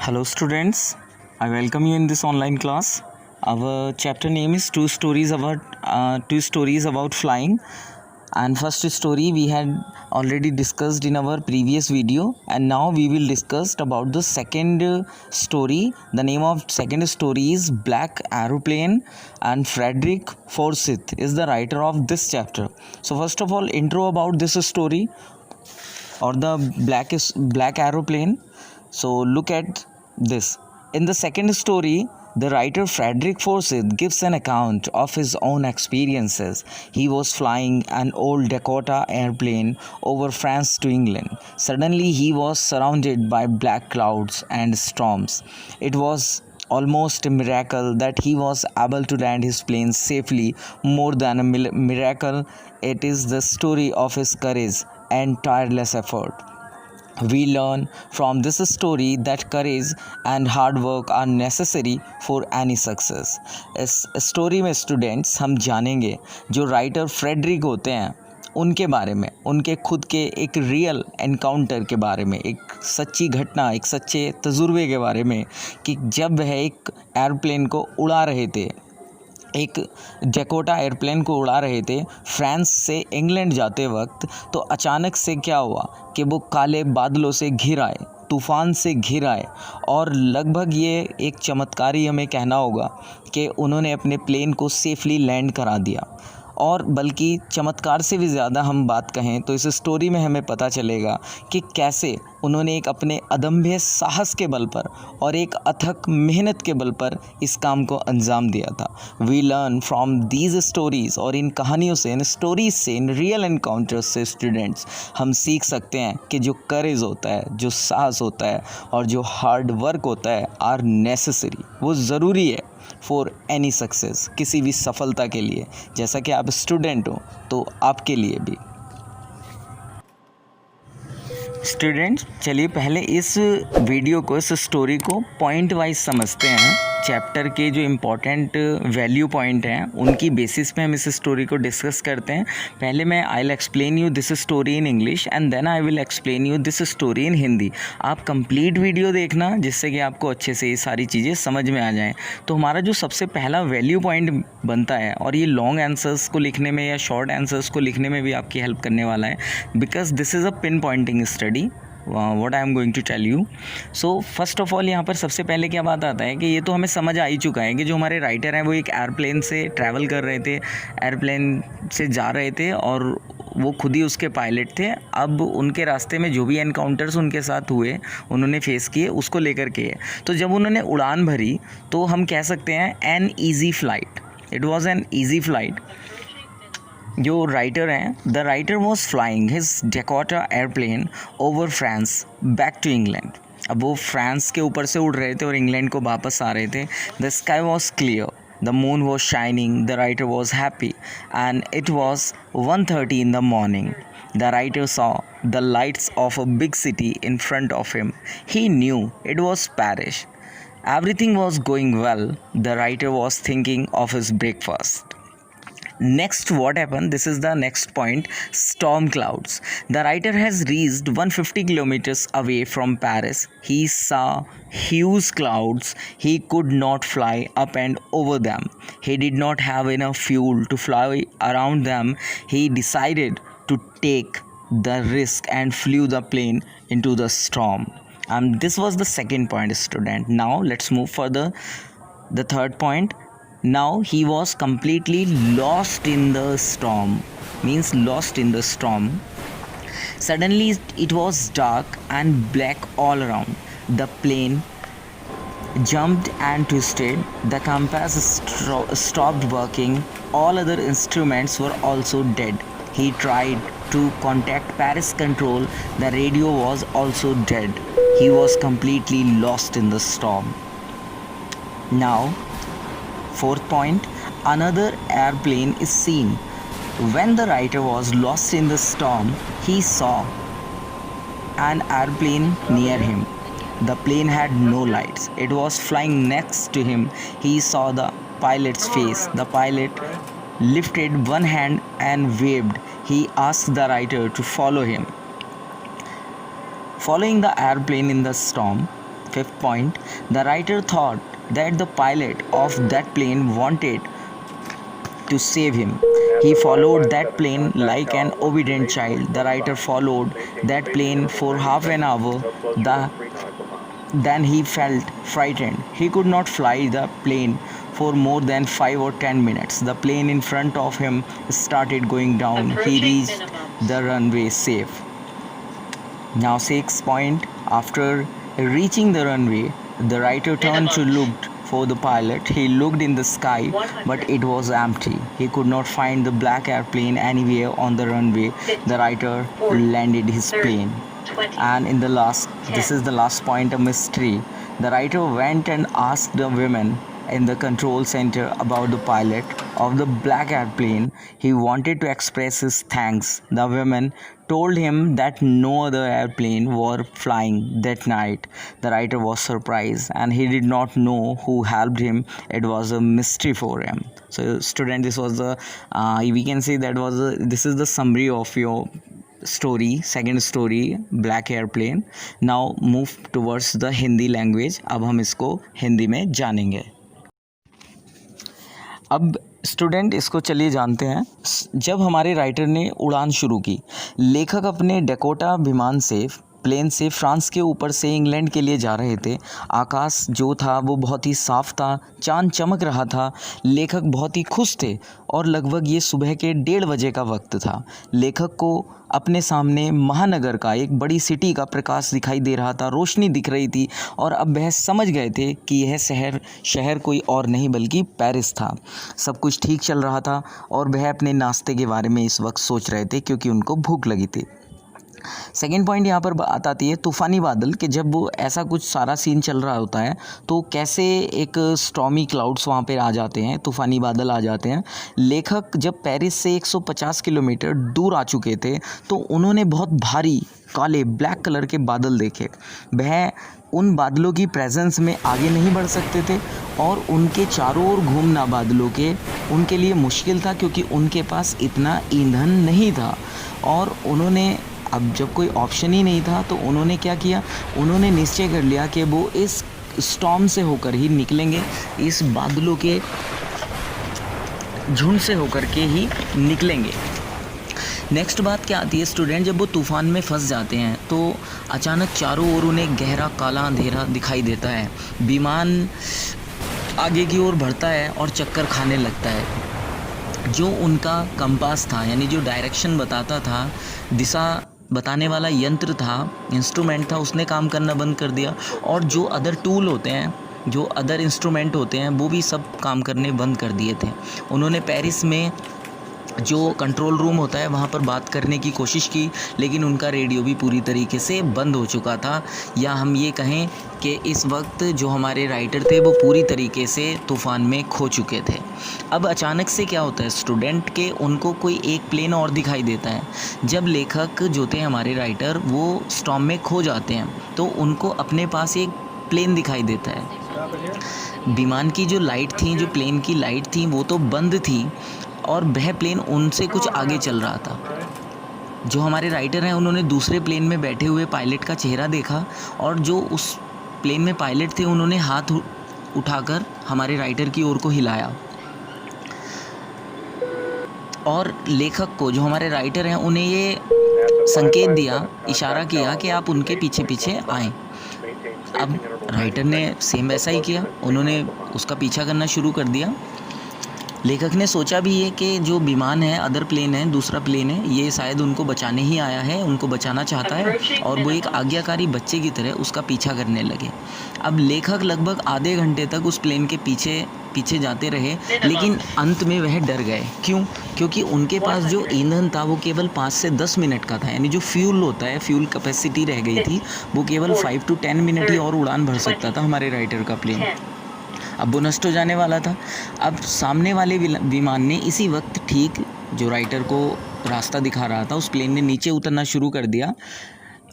Hello, students. I welcome you in this online class. Our chapter name is two stories about flying. And first story we had already discussed in our previous video, and now we will discuss about the second story. The name of second story is Black Aeroplane, and Frederick Forsyth is the writer of this chapter. So first of all, intro about this story or the Black Aeroplane. So look at this. In the second story, the writer Frederick Forsyth gives an account of his own experiences. He was flying an old Dakota airplane over France to England. Suddenly, he was surrounded by black clouds and storms. It was almost a miracle that he was able to land his plane safely. More than a miracle, it is the story of his courage and tireless effort. We learn from this story that courage and hard work are necessary for any success. इस story में students हम जानेंगे जो writer Frederick होते हैं उनके बारे में, उनके खुद के एक रियल एनकाउंटर के बारे में, एक सच्ची घटना, एक सच्चे तजुर्बे के बारे में कि जब वह एक एयरप्लेन को उड़ा रहे थे, एक डकोटा एयरप्लेन को उड़ा रहे थे फ्रांस से इंग्लैंड जाते वक्त, तो अचानक से क्या हुआ कि वो काले बादलों से घिर आए, तूफ़ान से घिर आए, और लगभग ये एक चमत्कार ही हमें कहना होगा कि उन्होंने अपने प्लेन को सेफली लैंड करा दिया। और बल्कि चमत्कार से भी ज़्यादा हम बात कहें तो इस स्टोरी में हमें पता चलेगा कि कैसे उन्होंने एक अपने अदम्य साहस के बल पर और एक अथक मेहनत के बल पर इस काम को अंजाम दिया था। We learn from these stories, और इन कहानियों से, इन स्टोरीज से, इन रियल एनकाउंटर्स से स्टूडेंट्स हम सीख सकते हैं कि जो करेज होता है, जो साहस होता है और जो हार्ड वर्क होता है आर नेसेसरी, वो ज़रूरी है फॉर एनी सक्सेस, किसी भी सफलता के लिए। जैसा कि आप स्टूडेंट हो तो आपके लिए भी। स्टूडेंट्स, चलिए पहले इस वीडियो को, इस स्टोरी को पॉइंट वाइज समझते हैं। चैप्टर के जो इम्पोर्टेंट वैल्यू पॉइंट हैं उनकी बेसिस पे हम इस स्टोरी को डिस्कस करते हैं। पहले मैं I will explain you this story in English and then I will explain you this story in Hindi. आप कंप्लीट वीडियो देखना जिससे कि आपको अच्छे से ये सारी चीज़ें समझ में आ जाएँ। तो हमारा जो सबसे पहला वैल्यू पॉइंट बनता है, और ये लॉन्ग आंसर्स को लिखने में या शॉर्ट आंसर्स को लिखने में भी आपकी हेल्प करने वाला है, because this is a pinpointing study what I am going to tell you. So first of all यहाँ पर सबसे पहले क्या बात आता है कि ये तो हमें समझ आ ही चुका है कि जो हमारे राइटर हैं वो एक एयरप्लेन से ट्रैवल कर रहे थे, एयरप्लेन से जा रहे थे और वो खुद ही उसके पायलट थे। अब उनके रास्ते में जो भी एनकाउंटर्स उनके साथ हुए, उन्होंने फेस किए, उसको लेकर के। तो जब उन्होंने उड़ान भरी तो हम कह सकते हैं an easy flight, it was an easy flight. जो राइटर हैं, the writer was flying his Dakota airplane over France back to England. अब वो फ्रांस के ऊपर से उड़ रहे थे और इंग्लैंड को वापस आ रहे थे। The sky was clear, the moon was shining, the writer was happy and it was 1:30 in the morning. The writer saw the lights of a big city in front of him. He knew it was Paris. Everything was going well. The writer was thinking of his breakfast. Next, what happened? This is the next point. Storm clouds. The writer has reached 150 kilometers away from Paris. He saw huge clouds. He could not fly up and over them. He did not have enough fuel to fly around them. He decided to take the risk and flew the plane into the storm. And this was the second point, student. Now let's move further. The third point. Now he was completely lost in the storm, means lost in the storm. Suddenly it was dark and black all around. The plane jumped and twisted. The compass stopped working. All other instruments were also dead. He tried to contact Paris control. The radio was also dead. He was completely lost in the storm. Now, fourth point, another airplane is seen. When the writer was lost in the storm, he saw an airplane near him. The plane had no lights. It was flying next to him. He saw the pilot's face. The pilot lifted one hand and waved. He asked the writer to follow him. Following the airplane in the storm, Fifth point, the writer thought that the pilot of that plane wanted to save him. He followed that plane like an obedient child. The writer followed that plane for half an hour. Then he felt frightened. He could not fly the plane for more than 5 or 10 minutes. The plane in front of him started going down. He reached the runway safe. Now, sixth point, after reaching the runway, the writer turned to look for the pilot. He looked in the sky, but it was empty. He could not find the black airplane anywhere on the runway. The writer landed his plane. And this is the last point, a mystery. The writer went and asked the women in the control center about the pilot of the black airplane. He wanted to express his thanks. The women told him that no other airplane were flying that night. The writer was surprised and he did not know who helped him. It was a mystery for him. So student, this was the we can say that was this is the summary of your story, second story, black airplane. Now move towards the Hindi language. अब हम इसको हिंदी में जानेंगे. अब student इसको चलिए जानते हैं. जब हमारे राइटर ने उड़ान शुरू की, लेखक अपने डकोटा विमान से प्लेन से फ्रांस के ऊपर से इंग्लैंड के लिए जा रहे थे. आकाश जो था वो बहुत ही साफ था, चांद चमक रहा था. लेखक बहुत ही खुश थे और लगभग ये सुबह के 1:30 बजे का वक्त था. लेखक को अपने सामने महानगर का, एक बड़ी सिटी का प्रकाश दिखाई दे रहा था, रोशनी दिख रही थी और अब वह समझ गए थे कि यह शहर कोई और नहीं बल्कि पेरिस था. सब कुछ ठीक चल रहा था और वह अपने नाश्ते के बारे में इस वक्त सोच रहे थे क्योंकि उनको भूख लगी थी. सेकेंड पॉइंट यहाँ पर बात आती है तूफ़ानी बादल कि जब वो ऐसा कुछ सारा सीन चल रहा होता है तो कैसे एक स्टॉर्मी क्लाउड्स वहाँ पे आ जाते हैं, तूफ़ानी बादल आ जाते हैं. लेखक जब पेरिस से 150 किलोमीटर दूर आ चुके थे तो उन्होंने बहुत भारी काले ब्लैक कलर के बादल देखे. वह उन बादलों की प्रेजेंस में आगे नहीं बढ़ सकते थे और उनके चारों ओर घूमना बादलों के उनके लिए मुश्किल था क्योंकि उनके पास इतना ईंधन नहीं था. और उन्होंने, अब जब कोई ऑप्शन ही नहीं था तो उन्होंने क्या किया, उन्होंने निश्चय कर लिया कि वो इस स्टॉर्म से होकर ही निकलेंगे, इस बादलों के झुंड से होकर के ही निकलेंगे. नेक्स्ट बात क्या आती है स्टूडेंट, जब वो तूफ़ान में फंस जाते हैं तो अचानक चारों ओर उन्हें गहरा काला अंधेरा दिखाई देता है. विमान आगे की ओर बढ़ता है और चक्कर खाने लगता है. जो उनका कंपास था, यानी जो डायरेक्शन बताता था, दिशा बताने वाला यंत्र था, इंस्ट्रूमेंट था, उसने काम करना बंद कर दिया. और जो अदर टूल होते हैं, जो अदर इंस्ट्रूमेंट होते हैं, वो भी सब काम करने बंद कर दिए थे. उन्होंने पेरिस में जो कंट्रोल रूम होता है वहाँ पर बात करने की कोशिश की, लेकिन उनका रेडियो भी पूरी तरीके से बंद हो चुका था. या हम ये कहें कि इस वक्त जो हमारे राइटर थे वो पूरी तरीके से तूफ़ान में खो चुके थे. अब अचानक से क्या होता है स्टूडेंट के उनको कोई एक प्लेन और दिखाई देता है. जब लेखक जो थे हमारे राइटर वो स्टॉर्म में खो जाते हैं तो उनको अपने पास एक प्लेन दिखाई देता है. विमान की जो लाइट थी, जो प्लेन की लाइट थी वो तो बंद थी और वह प्लेन उनसे कुछ आगे चल रहा था. जो हमारे राइटर हैं उन्होंने दूसरे प्लेन में बैठे हुए पायलट का चेहरा देखा और जो उस प्लेन में पायलट थे उन्होंने हाथ उठाकर हमारे राइटर की ओर को हिलाया और लेखक को, जो हमारे राइटर हैं, उन्हें ये संकेत दिया, इशारा किया कि आप उनके पीछे पीछे आएँ. अब राइटर ने सेम वैसा ही किया, उन्होंने उसका पीछा करना शुरू कर दिया. लेखक ने सोचा भी है कि जो विमान है, अदर प्लेन है, दूसरा प्लेन है, ये शायद उनको बचाने ही आया है, उनको बचाना चाहता है और वो एक आज्ञाकारी बच्चे की तरह उसका पीछा करने लगे. अब लेखक लगभग आधे घंटे तक उस प्लेन के पीछे जाते रहे, लेकिन अंत में वह डर गए. क्यों? क्योंकि उनके पास जो ईंधन था वो केवल 5 से 10 मिनट का था, यानी जो फ्यूल होता है, फ्यूल कैपेसिटी रह गई थी, वो केवल 5 to 10 मिनट ही और उड़ान भर सकता था हमारे राइटर का प्लेन. अब वो नष्ट हो जाने वाला था. अब सामने वाले विमान ने इसी वक्त ठीक जो राइटर को रास्ता दिखा रहा था उस प्लेन ने नीचे उतरना शुरू कर दिया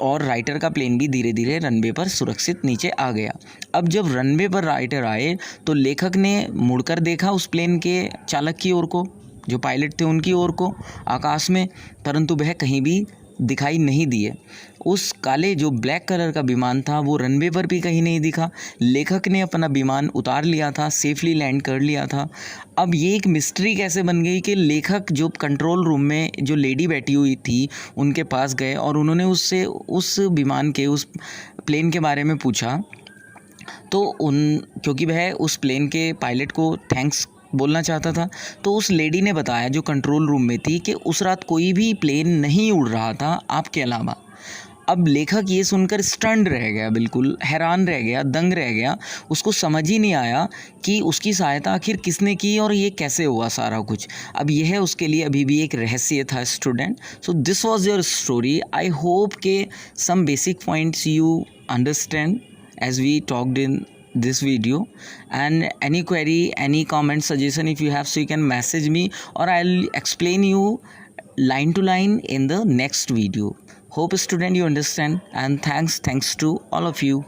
और राइटर का प्लेन भी धीरे धीरे रनवे पर सुरक्षित नीचे आ गया. अब जब रनवे पर राइटर आए तो लेखक ने मुड़कर देखा उस प्लेन के चालक की ओर को, जो पायलट थे उनकी ओर को आकाश में, परंतु वह कहीं भी दिखाई नहीं दिए। उस काले जो ब्लैक कलर का विमान था वो रनवे पर भी कहीं नहीं दिखा। लेखक ने अपना विमान उतार लिया था, सेफली लैंड कर लिया था। अब ये एक मिस्ट्री कैसे बन गई कि लेखक जो कंट्रोल रूम में जो लेडी बैठी हुई थी उनके पास गए और उन्होंने उससे उस विमान के, उस प्लेन के बारे में पूछा। तो क्योंकि वह उस प्लेन के पायलट को थैंक्स बोलना चाहता था, तो उस लेडी ने बताया जो कंट्रोल रूम में थी कि उस रात कोई भी प्लेन नहीं उड़ रहा था आपके अलावा। अब लेखक ये सुनकर स्टन्ड रह गया, बिल्कुल हैरान रह गया, दंग रह गया। उसको समझ ही नहीं आया कि उसकी सहायता आखिर किसने की और ये कैसे हुआ सारा कुछ। अब यह उसके लिए अभी भी एक रहस्य था student. So this was your story. I hope के some basic points you understand as we talked in this video, and any query, any comment, suggestion if you have, so you can message me or I'll explain you line to line in the next video. Hope student you understand, and thanks to all of you.